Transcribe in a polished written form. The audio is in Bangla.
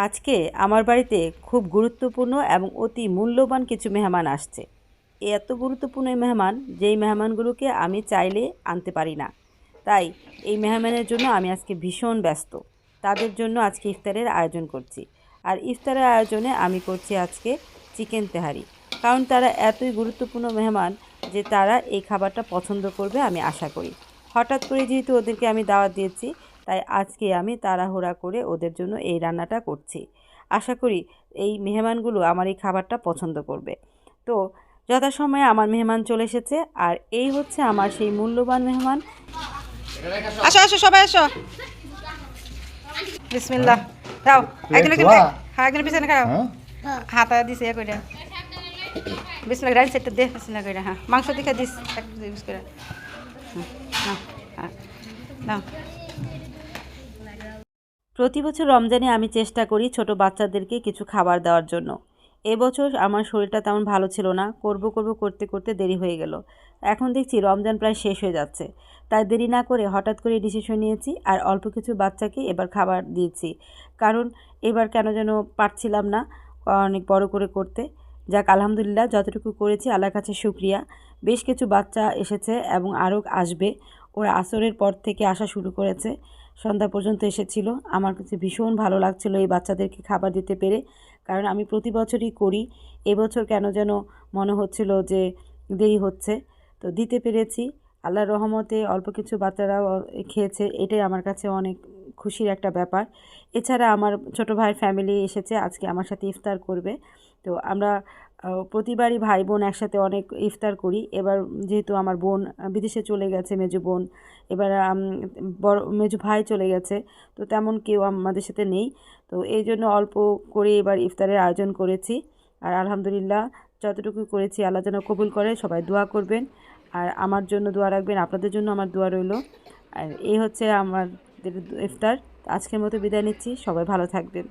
আজকে আমার বাড়িতে খুব গুরুত্বপূর্ণ এবং অতি মূল্যবান কিছু মেহমান আসছে। এত গুরুত্বপূর্ণ এই মেহমান, যেই মেহমানগুলোকে আমি চাইলে আনতে পারি না। তাই এই মেহমানের জন্য আমি আজকে ভীষণ ব্যস্ত। তাদের জন্য আজকে ইফতারের আয়োজন করছি। আর ইফতারের আয়োজনে আমি করছি আজকে চিকেন তেহারি। কারণ তারা এতই গুরুত্বপূর্ণ মেহমান যে তারা এই খাবারটা পছন্দ করবে আমি আশা করি। হঠাৎ করে যেহেতু ওদেরকে আমি দাওয়াত দিয়েছি, তাই আজকে আমি তাড়াহুড়া করে ওদের জন্য এই রান্নাটা করছি। আশা করি এই মেহমানগুলো আমার এই খাবারটা পছন্দ করবে। তো যথাসময়ে আমার মেহমান চলে এসেছে, আর এই হচ্ছে আমার সেই মূল্যবান মেহমান। আসো আসো সবাই আসো। বিসমিল্লাহ দাও। একজনের পিছনে খাও। হাতা দিছে এ করে। বিসমিল্লাহ রাইট সাইডটা দে। বিসমিল্লাহ করে হ্যাঁ, মাংস দেখে দিস এক ইউজ করে। হ্যাঁ হ্যাঁ নাও। প্রতি বছর রমজানে আমি চেষ্টা করি ছোট বাচ্চাদেরকে কিছু খাবার দেওয়ার জন্য। এবছর আমার শরীরটা তেমন ভালো ছিল না, করতে করতে দেরি হয়ে গেল। এখন দেখছি রমজান প্রায় শেষ হয়ে যাচ্ছে, তাই দেরি না করে হঠাৎ করে ডিসিশন নিয়েছি আর অল্প কিছু বাচ্চাকে এবার খাবার দিয়েছি। কারণ এবার কেন যেন পারছিলাম না অনেক বড় করে করতে। যাক আলহামদুলিল্লাহ, যতটুকু করেছি আল্লাহর কাছে শুকরিয়া। বেশ কিছু বাচ্চা এসেছে এবং আরও আসবে। ওরা আসরের পর থেকে আসা শুরু করেছে, সন্ধ্যা পর্যন্ত এসেছিল। আমার কাছে ভীষণ ভালো লাগছিল এই বাচ্চাদেরকে খাবার দিতে পেরে, কারণ আমি প্রতি বছরই করি। এবছর কেন যেন মনে হচ্ছিল যে দেরি হচ্ছে, তো দিতে পেরেছি। আল্লাহর রহমতে অল্প কিছু বাচ্চারাও খেয়েছে, এটাই আমার কাছে অনেক খুশির একটা ব্যাপার। এছাড়া আমার ছোট ভাইয়ের ফ্যামিলি এসেছে আজকে আমার সাথে ইফতার করবে। তো আমরা প্রতিবারই ভাই বোন একসাথে অনেক ইফতার করি। এবার যেহেতু আমার বোন বিদেশে চলে গেছে, মেজো বোন, এবার বড় মেজো ভাই চলে গেছে, তো তেমন কেউ আমাদের সাথে নেই। তো এই জন্য অল্প করে এবার ইফতারের আয়োজন করেছি। আর আলহামদুলিল্লাহ, যতটুকু করেছি আল্লাহ যেন কবুল করে। সবাই দোয়া করবেন আর আমার জন্য দোয়া রাখবেন, আপনাদের জন্য আমার দোয়া রইল। আর এই হচ্ছে আমাদের ইফতার। আজকের মতো বিদায় নিচ্ছি, সবাই ভালো থাকবেন।